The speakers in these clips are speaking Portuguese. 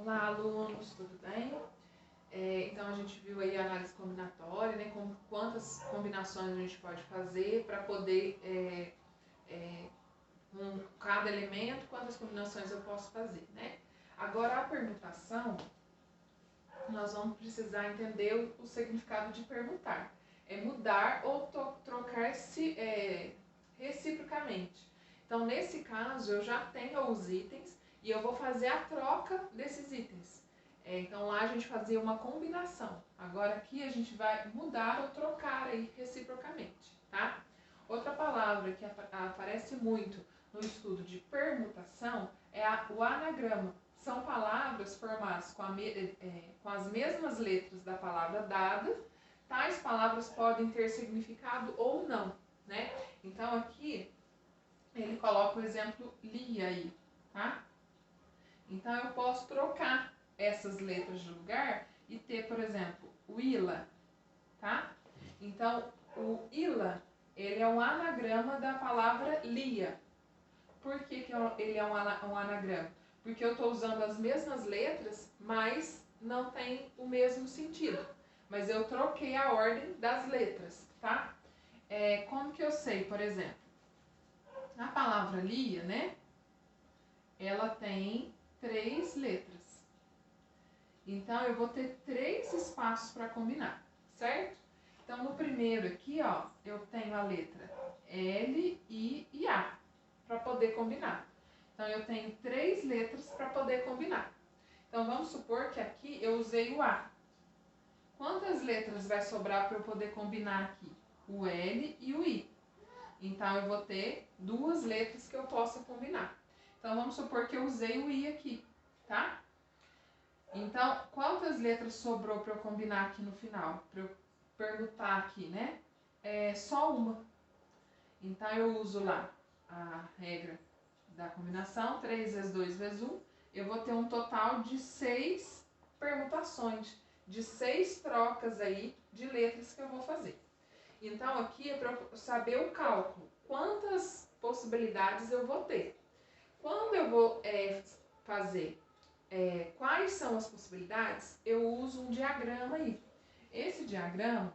Olá, alunos, tudo bem? Então, a gente viu aí a análise combinatória, né? Quantas combinações a gente pode fazer para poder, com cada elemento, quantas combinações eu posso fazer, né? Agora, a permutação, nós vamos precisar entender o significado de permutar. É mudar ou trocar-se reciprocamente. Então, nesse caso, eu já tenho os itens e eu vou fazer a troca desses itens. Então, lá a gente fazia uma combinação. Agora, aqui a gente vai mudar ou trocar aí reciprocamente, tá? Outra palavra que aparece muito no estudo de permutação é o anagrama. São palavras formadas com as mesmas letras da palavra dada. Tais palavras podem ter significado ou não, né? Então, aqui ele coloca o exemplo lia aí, tá? Então, eu posso trocar essas letras de lugar e ter, por exemplo, o ila, tá? Então, o ila, ele é um anagrama da palavra lia. Por que ele é um anagrama? Porque eu estou usando as mesmas letras, mas não tem o mesmo sentido. Mas eu troquei a ordem das letras, tá? Como que eu sei, por exemplo? A palavra lia, né? Ela tem 3 letras. Então, eu vou ter 3 espaços para combinar, certo? Então, no primeiro aqui, ó, eu tenho a letra L, I e A para poder combinar. Então, eu tenho 3 letras para poder combinar. Então, vamos supor que aqui eu usei o A. Quantas letras vai sobrar para eu poder combinar aqui? O L e o I. Então, eu vou ter 2 letras que eu possa combinar. Então, vamos supor que eu usei o I aqui, tá? Então, quantas letras sobrou para eu combinar aqui no final? Para eu permutar aqui, né? Só uma. Então, eu uso lá a regra da combinação, 3 vezes 2 vezes 1. Eu vou ter um total de 6 permutações, de 6 trocas aí de letras que eu vou fazer. Então, aqui é para eu saber o cálculo. Quantas possibilidades eu vou ter? Quando eu vou fazer quais são as possibilidades, eu uso um diagrama aí. Esse diagrama,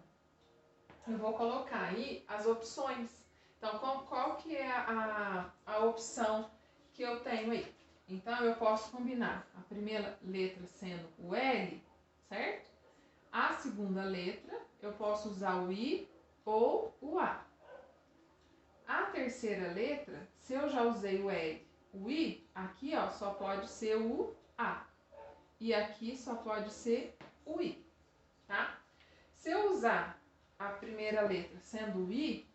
eu vou colocar aí as opções. Então, qual que é a opção que eu tenho aí? Então, eu posso combinar a primeira letra sendo o L, certo? A segunda letra, eu posso usar o I ou o A. A terceira letra, se eu já usei o L, o I, aqui ó, só pode ser o A. E aqui só pode ser o I, tá? Se eu usar a primeira letra sendo o I,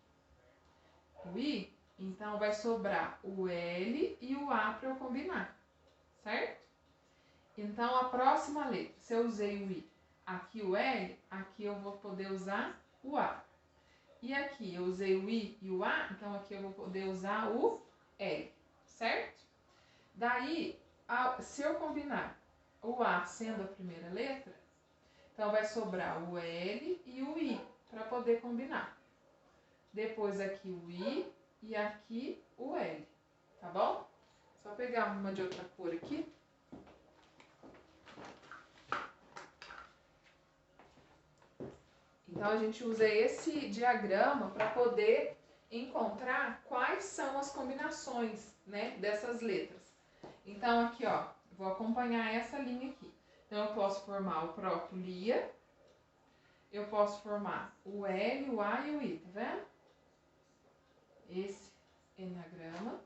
então vai sobrar o L e o A para eu combinar, certo? Então, a próxima letra, se eu usei o I, aqui o L, aqui eu vou poder usar o A. E aqui eu usei o I e o A, então aqui eu vou poder usar o L, certo? Daí, se eu combinar o A sendo a primeira letra, então vai sobrar o L e o I para poder combinar. Depois aqui o I e aqui o L, tá bom? Só pegar uma de outra cor aqui. Então, a gente usa esse diagrama para poder encontrar quais são as combinações, né, dessas letras. Então, aqui, ó, vou acompanhar essa linha aqui. Então, eu posso formar o próprio lia, eu posso formar o L, o A e o I, tá vendo? Esse enagrama.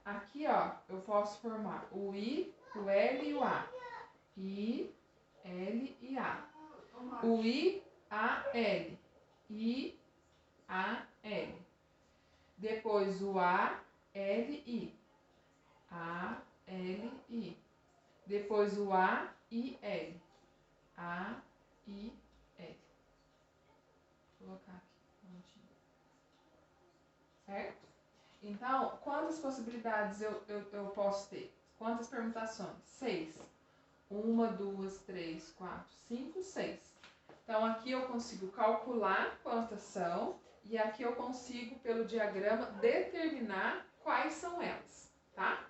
Aqui, ó, eu posso formar o I, o L e o A. I, L e A. O I, A, L. I, A, L. Depois o A, L, I. A, L, I. Depois o A, I, L. A, I, L. Vou colocar aqui, certo? Então, quantas possibilidades eu posso ter? Quantas permutações? 6. 1, 2, 3, 4, 5, 6. Então, aqui eu consigo calcular quantas são e aqui eu consigo, pelo diagrama, determinar quais são elas, tá?